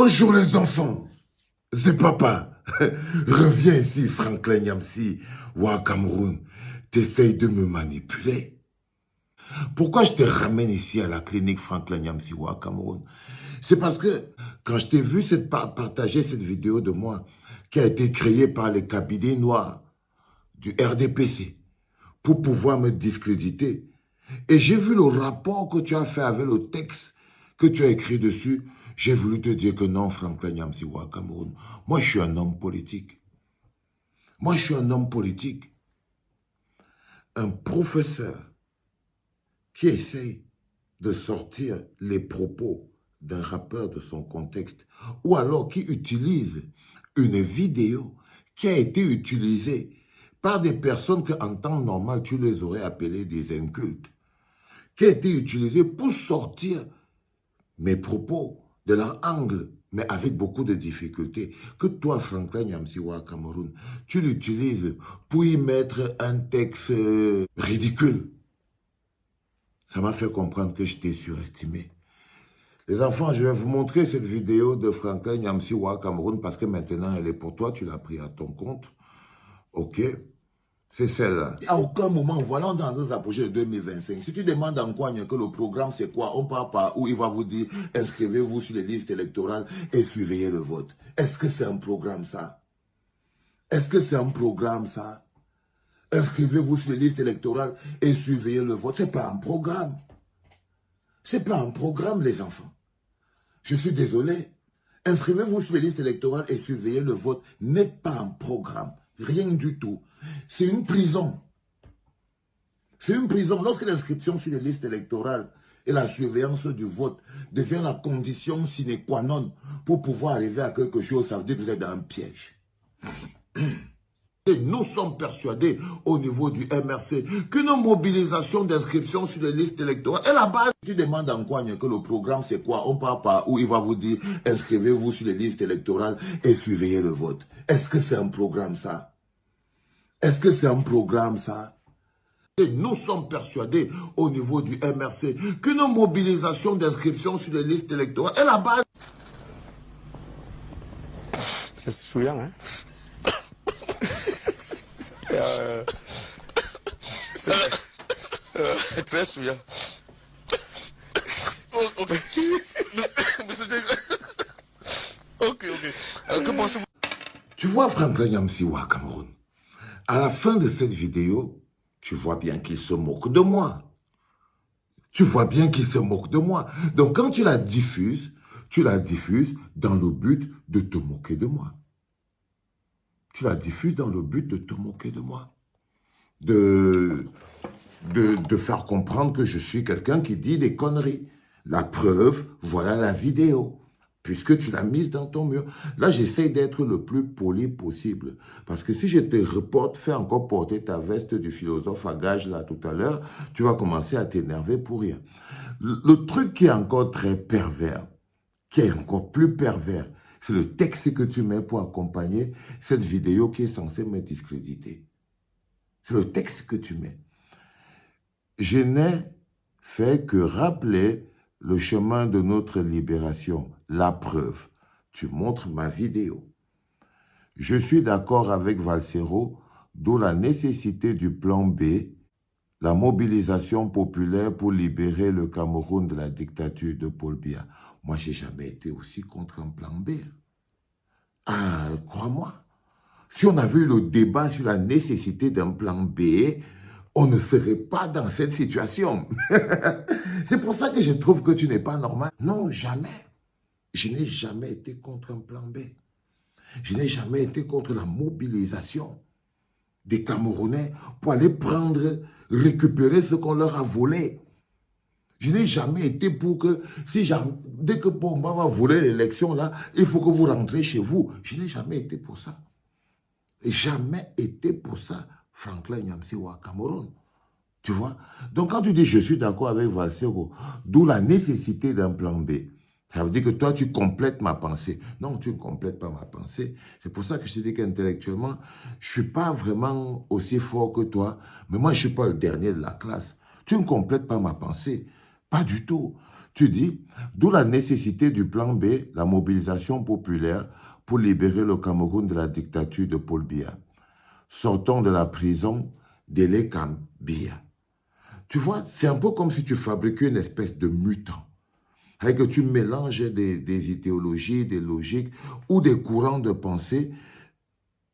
Bonjour les enfants, c'est papa. Reviens ici, Franklin Nyamsi, ou à Cameroun. T'essayes de me manipuler. Pourquoi je te ramène ici à la clinique Franklin Nyamsi, ou à Cameroun? C'est parce que quand je t'ai vu partager cette vidéo de moi, qui a été créée par les cabinets noirs du RDPC, pour pouvoir me discréditer, et j'ai vu le rapport que tu as fait avec le texte que tu as écrit dessus. J'ai voulu te dire que non, Franklin Nyamsiwa Cameroun. Moi, je suis un homme politique. Moi, je suis un homme politique. Un professeur qui essaye de sortir les propos d'un rappeur de son contexte, ou alors qui utilise une vidéo qui a été utilisée par des personnes que, en temps normal, tu les aurais appelées des incultes, qui a été utilisée pour sortir mes propos de leur angle, mais avec beaucoup de difficultés, que toi, Franklin Nyamsiwa Cameroun, tu l'utilises pour y mettre un texte ridicule. Ça m'a fait comprendre que je t'ai surestimé. Les enfants, je vais vous montrer cette vidéo de Franklin Nyamsiwa Cameroun parce que maintenant, elle est pour toi, tu l'as pris à ton compte. Ok? C'est celle-là. À aucun moment, voilà, on est en train de s'approcher de 2025. Si tu demandes en quoi que le programme, c'est quoi, on part par où il va vous dire, inscrivez-vous sur les listes électorales et surveillez le vote. Est-ce que c'est un programme, ça? Est-ce que c'est un programme, ça? Inscrivez-vous sur les listes électorales et surveillez le vote. C'est pas un programme. C'est pas un programme, les enfants. Je suis désolé. Inscrivez-vous sur les listes électorales et surveillez le vote n'est pas un programme. Rien du tout. C'est une prison. C'est une prison. Lorsque l'inscription sur les listes électorales et la surveillance du vote devient la condition sine qua non pour pouvoir arriver à quelque chose, ça veut dire que vous êtes dans un piège. Nous sommes persuadés au niveau du MRC qu'une mobilisation d'inscription sur les listes électorales est la base. Tu demandes en quoi que le programme c'est quoi, on part par où il va vous dire inscrivez-vous sur les listes électorales et surveillez le vote. Est-ce que c'est un programme, ça? Est-ce que c'est un programme, ça? Nous sommes persuadés au niveau du MRC qu'une mobilisation d'inscription sur les listes électorales est la base. C'est souillant, hein? C'est très souillant. Ok. Ok. Que pensez-vous? Tu vois Franklin Nyamsiwa Cameroun, à la fin de cette vidéo, tu vois bien qu'il se moque de moi. Tu vois bien qu'il se moque de moi. Donc quand tu la diffuses dans le but de te moquer de moi. Tu la diffuses dans le but de te moquer de moi. De faire comprendre que je suis quelqu'un qui dit des conneries. La preuve, voilà la vidéo. Puisque tu l'as mise dans ton mur. Là, j'essaie d'être le plus poli possible. Parce que si je te reporte, fais encore porter ta veste du philosophe à gage là tout à l'heure, tu vas commencer à t'énerver pour rien. Le truc qui est encore très pervers, qui est encore plus pervers, c'est le texte que tu mets pour accompagner cette vidéo qui est censée me discréditer. C'est le texte que tu mets. Je n'ai fait que rappeler le chemin de notre libération. La preuve, tu montres ma vidéo. Je suis d'accord avec Valsero, d'où la nécessité du plan B, la mobilisation populaire pour libérer le Cameroun de la dictature de Paul Biya. Moi, je n'ai jamais été aussi contre un plan B. Ah, crois-moi. Si on avait eu le débat sur la nécessité d'un plan B, on ne serait pas dans cette situation. C'est pour ça que je trouve que tu n'es pas normal. Non, jamais. Je n'ai jamais été contre un plan B. Je n'ai jamais été contre la mobilisation des Camerounais pour aller prendre, récupérer ce qu'on leur a volé. Je n'ai jamais été pour que, dès que Pomba va voler l'élection, là, il faut que vous rentrez chez vous. Je n'ai jamais été pour ça. Jamais été pour ça, Franklin Nyamsiwa Cameroun. Tu vois? Donc quand tu dis je suis d'accord avec Valsero, d'où la nécessité d'un plan B, ça veut dire que toi tu complètes ma pensée. Non, tu ne complètes pas ma pensée. C'est pour ça que je te dis qu'intellectuellement, je ne suis pas vraiment aussi fort que toi, mais moi je ne suis pas le dernier de la classe. Tu ne complètes pas ma pensée. Pas du tout. Tu dis, d'où la nécessité du plan B, la mobilisation populaire pour libérer le Cameroun de la dictature de Paul Biya. Sortons de la prison d'Elekam Biya. Tu vois, c'est un peu comme si tu fabriquais une espèce de mutant. Et que tu mélanges des idéologies, des logiques ou des courants de pensée,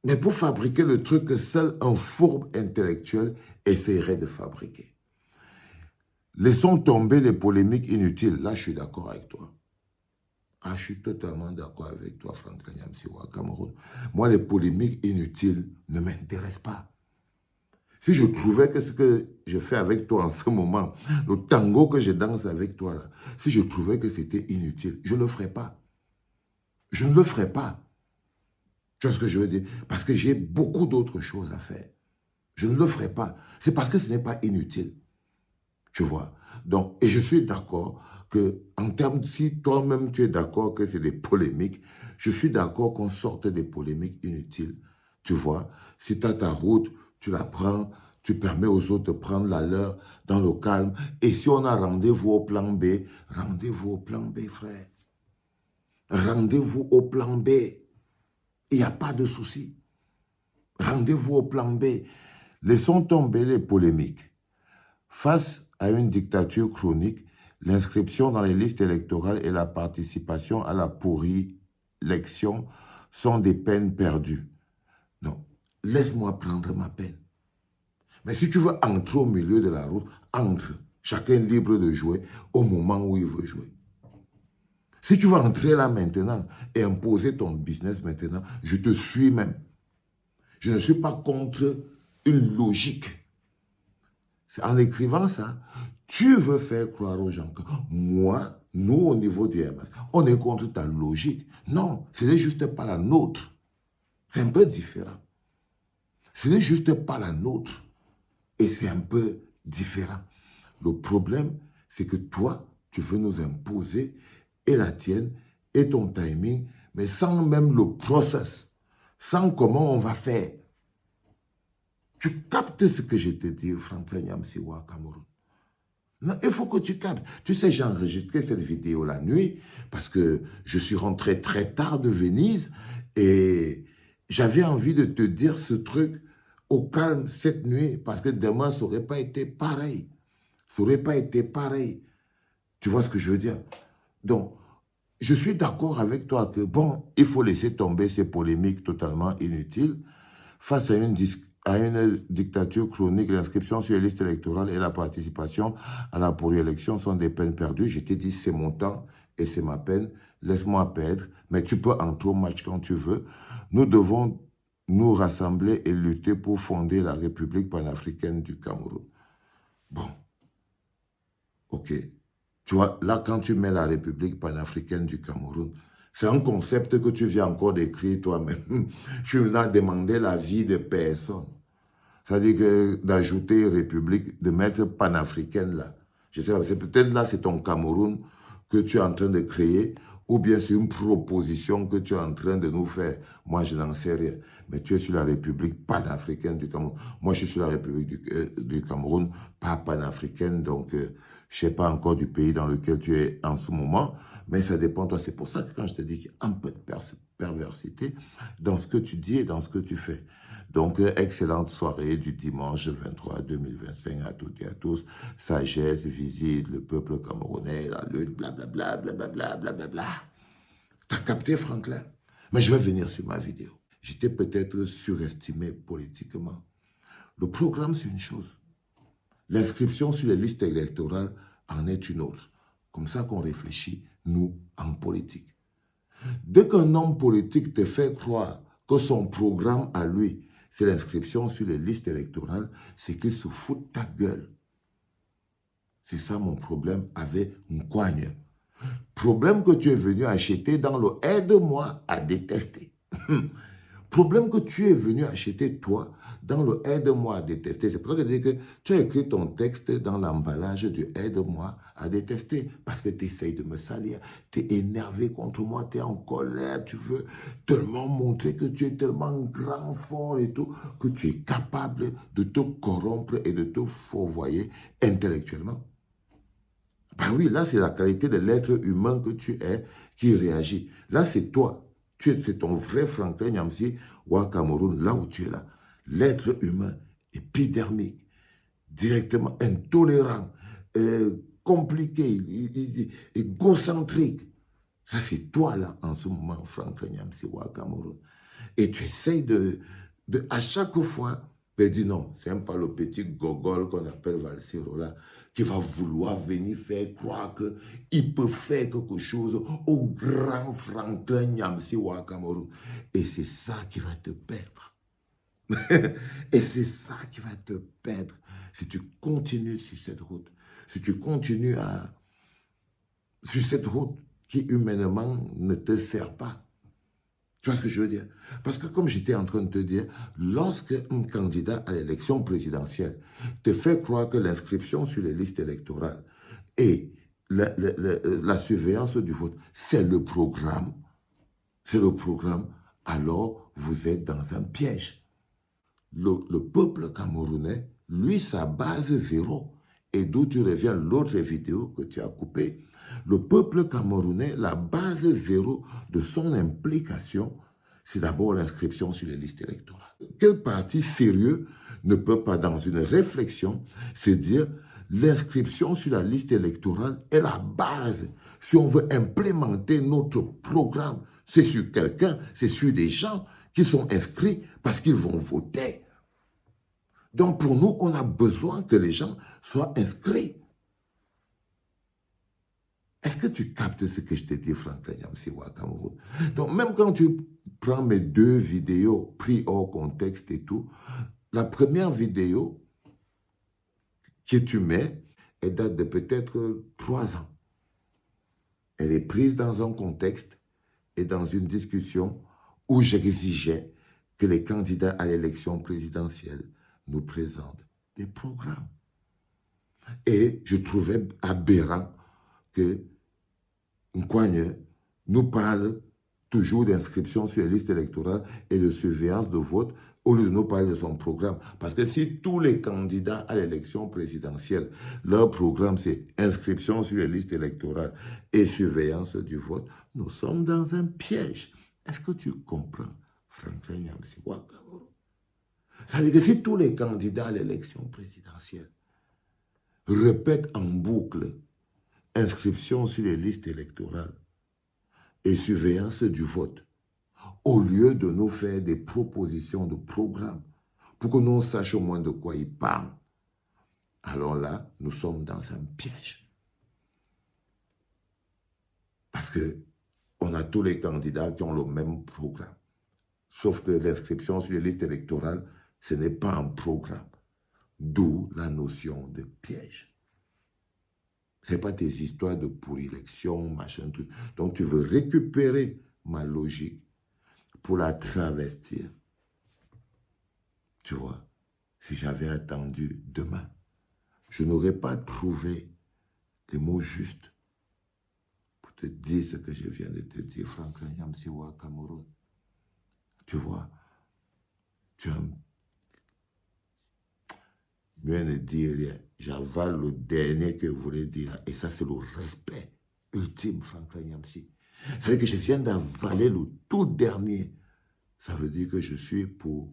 mais pour fabriquer le truc que seul un fourbe intellectuel essaierait de fabriquer. Laissons tomber les polémiques inutiles. Là, je suis d'accord avec toi. Ah, je suis totalement d'accord avec toi, Franklin Yamsiwa, Cameroun. Moi, les polémiques inutiles ne m'intéressent pas. Si je trouvais que ce que je fais avec toi en ce moment, le tango que je danse avec toi là, si je trouvais que c'était inutile, je ne le ferais pas. Je ne le ferais pas. Tu vois ce que je veux dire? Parce que j'ai beaucoup d'autres choses à faire. Je ne le ferai pas. C'est parce que ce n'est pas inutile. Tu vois? Donc, et je suis d'accord que, en termes, si toi-même tu es d'accord que c'est des polémiques, je suis d'accord qu'on sorte des polémiques inutiles. Tu vois? Si tu as ta route, tu la prends, tu permets aux autres de prendre la leur dans le calme. Et si on a rendez-vous au plan B, rendez-vous au plan B, frère. Rendez-vous au plan B. Il n'y a pas de souci. Rendez-vous au plan B. Laissons tomber les polémiques. Face à une dictature chronique, l'inscription dans les listes électorales et la participation à la pourri-élection sont des peines perdues. Non, laisse-moi prendre ma peine. Mais si tu veux entrer au milieu de la route, entre. Chacun est libre de jouer au moment où il veut jouer. Si tu veux entrer là maintenant et imposer ton business maintenant, je te suis même. Je ne suis pas contre une logique. En écrivant ça, tu veux faire croire aux gens que moi, nous, au niveau du MS, on est contre ta logique. Non, ce n'est juste pas la nôtre. C'est un peu différent. Ce n'est juste pas la nôtre. Et c'est un peu différent. Le problème, c'est que toi, tu veux nous imposer et la tienne et ton timing, mais sans même le process, sans comment on va faire. Tu captes ce que je te dis, Franklin Yamsiwa, Cameroun. Non, il faut que tu captes. Tu sais, j'ai enregistré cette vidéo la nuit parce que je suis rentré très tard de Venise et j'avais envie de te dire ce truc au calme cette nuit parce que demain, ça n'aurait pas été pareil. Ça n'aurait pas été pareil. Tu vois ce que je veux dire? Donc, je suis d'accord avec toi que, bon, il faut laisser tomber ces polémiques totalement inutiles face à une dictature chronique. L'inscription sur les listes électorales et la participation à la pourri-élection sont des peines perdues. Je t'ai dit, c'est mon temps et c'est ma peine. Laisse-moi perdre, mais tu peux entrer au match quand tu veux. Nous devons nous rassembler et lutter pour fonder la République panafricaine du Cameroun. Bon, ok. Tu vois, là, quand tu mets la République panafricaine du Cameroun, c'est un concept que tu viens encore d'écrire toi-même. Je suis là demander l'avis de personne. C'est-à-dire que d'ajouter République, de mettre panafricaine là. Je sais pas, c'est peut-être là, c'est ton Cameroun que tu es en train de créer, ou bien c'est une proposition que tu es en train de nous faire. Moi, je n'en sais rien. Mais tu es sur la République panafricaine du Cameroun. Moi, je suis sur la République du Cameroun, pas panafricaine, donc je ne sais pas encore du pays dans lequel tu es en ce moment, mais ça dépend de toi. C'est pour ça que quand je te dis qu'il y a un peu de perversité dans ce que tu dis et dans ce que tu fais. Donc, excellente soirée du dimanche 23 2025 à toutes et à tous. Sagesse, visite le peuple camerounais, la lutte, blablabla, blablabla, blablabla. T'as capté, Franklin? Mais je vais venir sur ma vidéo. J'étais peut-être surestimé politiquement. Le programme, c'est une chose. L'inscription sur les listes électorales en est une autre. Comme ça qu'on réfléchit, nous, en politique. Dès qu'un homme politique te fait croire que son programme à lui, c'est l'inscription sur les listes électorales, c'est qu'il se fout de ta gueule. C'est ça mon problème avec Nkwagne. Problème que tu es venu acheter dans le aide-moi à détester. Problème que tu es venu acheter, toi, dans le aide-moi à détester. C'est pour ça que je dis que tu as écrit ton texte dans l'emballage du aide-moi à détester. Parce que tu essayes de me salir. Tu es énervé contre moi, tu es en colère. Tu veux tellement montrer que tu es tellement grand, fort et tout, que tu es capable de te corrompre et de te fourvoyer intellectuellement. Ben oui, là, c'est la qualité de l'être humain que tu es qui réagit. Là, c'est toi. C'est ton vrai Franklin Nyamsi ou à Cameroun, là où tu es là. L'être humain épidermique, directement intolérant, compliqué, égocentrique. Ça, c'est toi, là, en ce moment, Franklin Nyamsi ou à Cameroun. Et tu essayes à chaque fois, de dire non, c'est même pas le petit gogol qu'on appelle Valsero là, qui va vouloir venir faire croire qu'il peut faire quelque chose au grand Franklin Nyamsi ou à Cameroun. Et c'est ça qui va te perdre. Et c'est ça qui va te perdre si tu continues sur cette route. Si tu continues sur cette route qui humainement ne te sert pas. Tu vois ce que je veux dire? Parce que comme j'étais en train de te dire, lorsque un candidat à l'élection présidentielle te fait croire que l'inscription sur les listes électorales et la surveillance du vote, c'est le programme, alors vous êtes dans un piège. Le peuple camerounais, lui, sa base zéro. Et d'où tu reviens, l'autre vidéo que tu as coupée, le peuple camerounais, la base zéro de son implication, c'est d'abord l'inscription sur les listes électorales. Quel parti sérieux ne peut pas, dans une réflexion, se dire l'inscription sur la liste électorale est la base. Si on veut implémenter notre programme, c'est sur quelqu'un, c'est sur des gens qui sont inscrits parce qu'ils vont voter. Donc pour nous, on a besoin que les gens soient inscrits. Est-ce que tu captes ce que je te dis, Franklin Nyamsi ou à Cameroun? Donc même quand tu prends mes 2 vidéos prises hors contexte et tout, la première vidéo que tu mets, elle date de peut-être 3 ans. Elle est prise dans un contexte et dans une discussion où j'exigeais que les candidats à l'élection présidentielle nous présentent des programmes. Et je trouvais aberrant que Nkwagne nous parle toujours d'inscription sur les listes électorales et de surveillance de vote au lieu de nous parler de son programme. Parce que si tous les candidats à l'élection présidentielle, leur programme c'est inscription sur les listes électorales et surveillance du vote, nous sommes dans un piège. Est-ce que tu comprends, Franklin Nyamsi ou à Cameroun? Ça veut dire que si tous les candidats à l'élection présidentielle répètent en boucle inscription sur les listes électorales et surveillance du vote, au lieu de nous faire des propositions de programme pour que nous sachions au moins de quoi ils parlent, alors là, nous sommes dans un piège. Parce qu'on a tous les candidats qui ont le même programme. Sauf que l'inscription sur les listes électorales, ce n'est pas un programme. D'où la notion de piège. Ce n'est pas des histoires de pour-élection, machin, truc. Donc tu veux récupérer ma logique pour la travestir. Tu vois, si j'avais attendu demain, je n'aurais pas trouvé les mots justes pour te dire ce que je viens de te dire, Franklin Nyamsi ou à Cameroun. Tu vois, tu as mieux ne dire rien. J'avale le dernier que je voulais dire. Et ça, c'est le respect ultime, Franklin Nyamsi. Ça veut dire que je viens d'avaler le tout dernier. Ça veut dire que je suis pour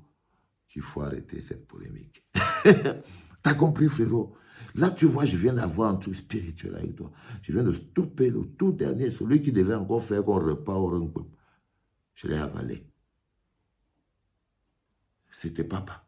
qu'il faut arrêter cette polémique. T'as compris, frérot? Là, tu vois, je viens d'avoir un truc spirituel avec toi. Je viens de stopper le tout dernier, celui qui devait encore faire qu'on repart au Rungpum. Je l'ai avalé. C'était papa.